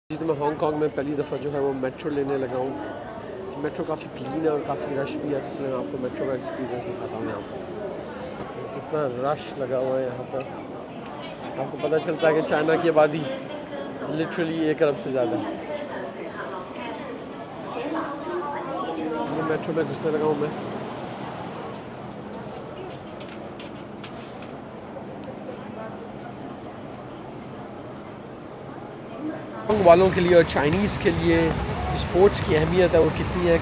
जी, तो मैं हांगकांग में पहली दफ़ा जो है वो मेट्रो लेने लगा हूँ। मेट्रो काफ़ी क्लीन है और काफ़ी रश भी है, तो मैं आपको मेट्रो का एक्सपीरियंस दिखाता हूँ यहाँ पर। कितना रश लगा हुआ है यहाँ पर। आपको पता चलता है कि चाइना की आबादी लिटरली 1 अरब से ज़्यादा है। ये मेट्रो में घुसने लगा हूँ मैं। हांगकांग वालों के लिए और चाइनीज़ के लिए स्पोर्ट्स की अहमियत है वो कितनी है।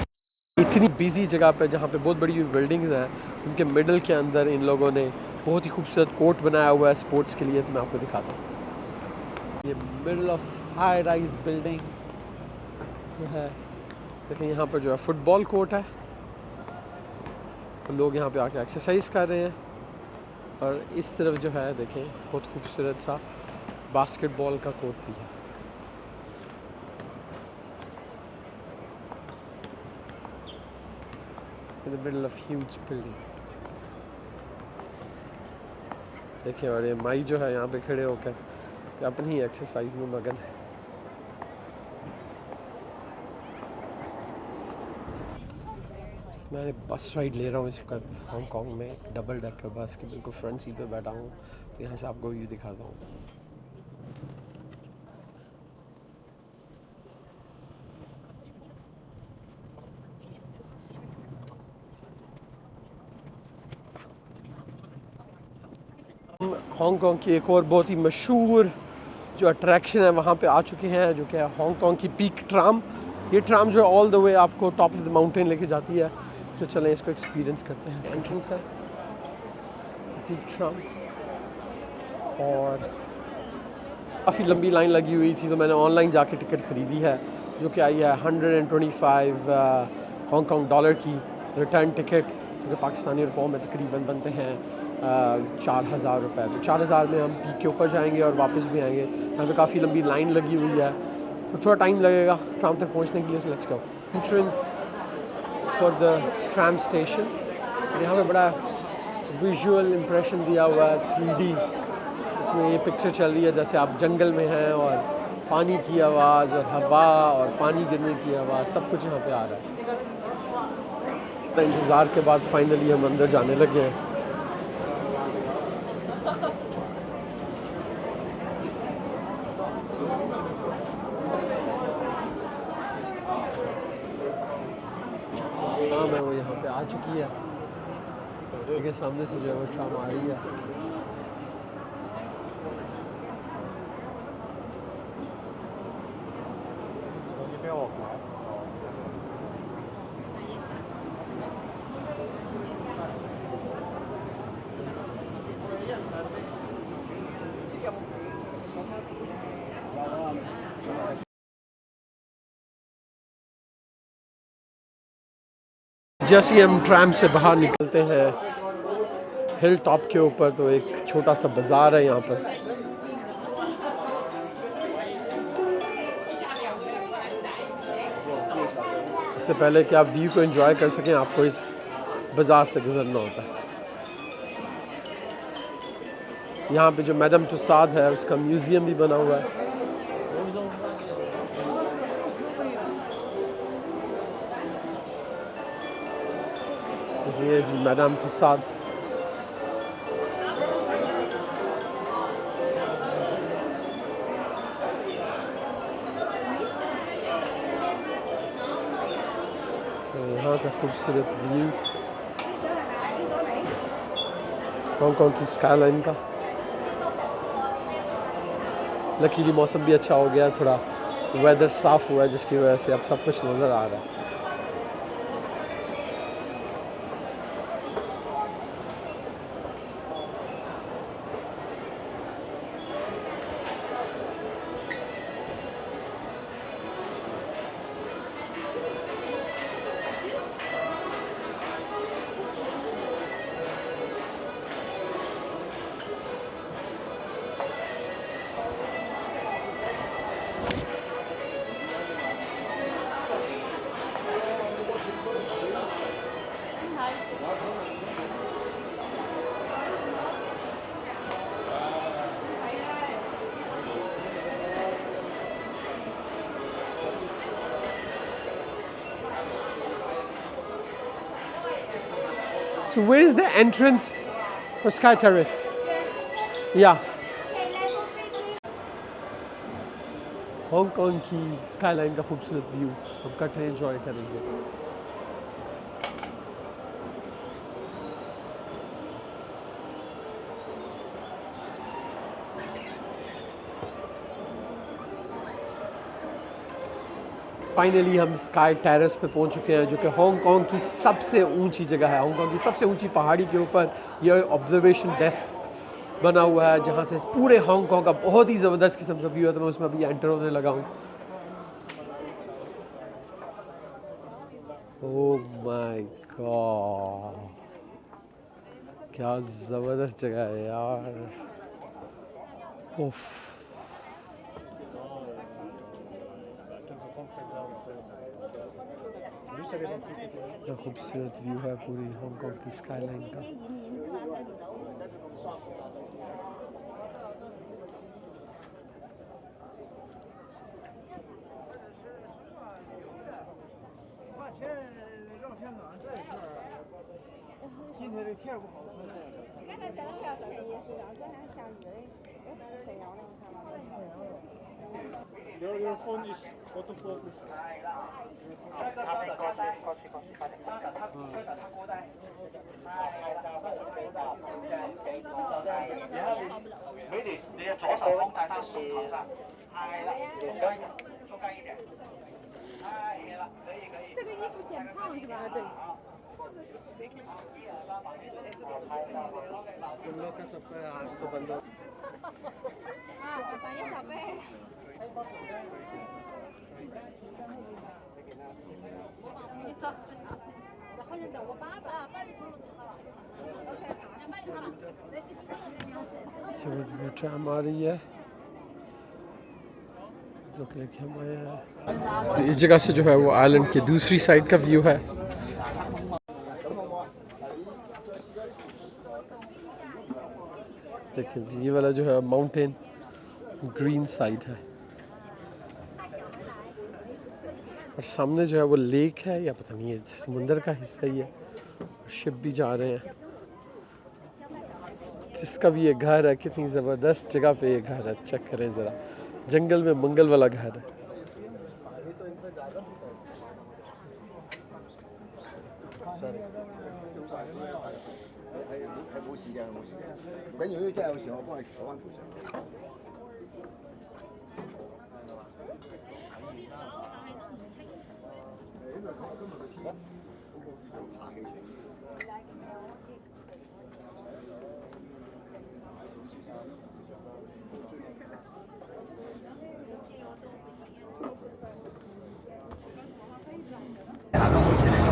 इतनी बिजी जगह पे जहाँ पे बहुत बड़ी बिल्डिंग्स हैं, उनके मिडल के अंदर इन लोगों ने बहुत ही खूबसूरत कोर्ट बनाया हुआ है स्पोर्ट्स के लिए। तो मैं आपको दिखाता हूँ। ये middle of high rise building है। देखिए यहाँ पर जो है फुटबॉल कोर्ट है, तो लोग यहाँ पे आके एक्सरसाइज कर रहे हैं। और इस तरफ जो है देखें बहुत खूबसूरत सा बास्केटबॉल का कोर्ट भी है। In the middle of huge building। देखिए, और ये माई जो है यहाँ पे खड़े होकर अपनी एक्सरसाइज में मगन है। मैं बस राइड ले रहा हूँ इस वक्त हांगकांग में, डबल डेकर बस के बिल्कुल फ्रंट सीट पे बैठा हूँ। तो यहाँ से आपको व्यू दिखाता हूँ। हम हांगकांग की एक और बहुत ही मशहूर जो अट्रैक्शन है वहाँ पे आ चुके हैं, जो कि है हांगकांग की पीक ट्राम। ये ट्राम जो है ऑल द वे आपको टॉप ऑफ द माउंटेन लेके जाती है। तो चलें इसको एक्सपीरियंस करते हैं। एंट्रेंस है पीक ट्राम, और काफ़ी लंबी लाइन लगी हुई थी, तो मैंने ऑनलाइन जाके टिकट ख़रीदी है, जो कि आई है 125 हांगकांग डॉलर की रिटर्न टिकट, जो कि पाकिस्तानी रुपयों में तकरीबन बनते हैं 4000 रुपये। तो 4000 में हम पीक के ऊपर जाएंगे और वापस भी आएंगे। यहाँ पे काफ़ी लंबी लाइन लगी हुई है, तो थोड़ा टाइम लगेगा ट्राम तक पहुँचने के लिए। So let's go. Entrance for the tram station. यहाँ पे बड़ा विजुअल इम्प्रेशन दिया हुआ है 3D। इसमें ये पिक्चर चल रही है जैसे आप जंगल में हैं, और पानी की आवाज़ और हवा और पानी गिरने की आवाज़ सब कुछ यहाँ पे आ रहा है। इंतज़ार के बाद फाइनली हम अंदर जाने लगे हैं। ट्राम है वो यहाँ पे आ चुकी है, देखिए सामने से जो है वो ट्राम आ रही है। जैसे ही हम ट्राम से बाहर निकलते हैं हिल टॉप के ऊपर, तो एक छोटा सा बाज़ार है यहाँ पर। इससे पहले कि आप व्यू को एंजॉय कर सकें, आपको इस बाज़ार से गुजरना होता है। यहाँ पे जो मैडम तुसाद है उसका म्यूज़ियम भी बना हुआ है। ये जी मैडम तुसाद। तो यहाँ से खूबसूरत व्यू हांगकांग की स्काईलाइन का। लकीली मौसम भी अच्छा हो गया, थोड़ा वेदर साफ़ हुआ है, जिसकी वजह से अब सब कुछ नज़र आ रहा है। So where is the entrance for Sky Terrace? Yeah. Hong Kong की स्काईलाइन का खूबसूरत व्यू हम कटे एंजॉय करेंगे। फाइनली हम स्काई टेरेस पे पहुंच चुके हैं, जो कि हांगकांग की सबसे ऊंची जगह है। हांगकांग की सबसे ऊंची पहाड़ी के ऊपर यह ऑब्जर्वेशन डेस्क बना हुआ है, जहां से पूरे हांगकांग का बहुत ही ज़बरदस्त किस्म का व्यू है। तो मैं उसमें अभी एंटर होने लगा हूँ। ओह माय गॉड, क्या ज़बरदस्त जगह है यार। उफ, क्या खूबसूरत व्यू है पूरी हांगकांग की स्काईलाइन का।今天这天不好看。刚才讲的不要小心也是，然后昨天还下雨嘞，又是太阳了，你看嘛。Your phone is autofocus. 你的左手放在他胸口上，係啦，中間一點，係啦，可以。这个衣服显胖是吧？对。तुम लोग का सबका हाथ तो बंद हो। हाँ, बताइए सब है।然后就走我爸爸，把你从路上了。OK， 把你好了，那是不是？ ट्रैम आ रही है जो कि लेके हम आए हैं। तो इस जगह से जो है वो आइलैंड की दूसरी साइड का व्यू है। देखिए जी, ये वाला जो है माउंटेन ग्रीन साइड है, और सामने जो है वो लेक है या पता नहीं है, समुंदर का हिस्सा ही है। और शिप भी जा रहे हैं, जिसका भी ये घर है। कितनी ज़बरदस्त जगह पे ये घर है, चेक करें ज़रा। जंगल में मंगल वाला घर है।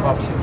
वापसी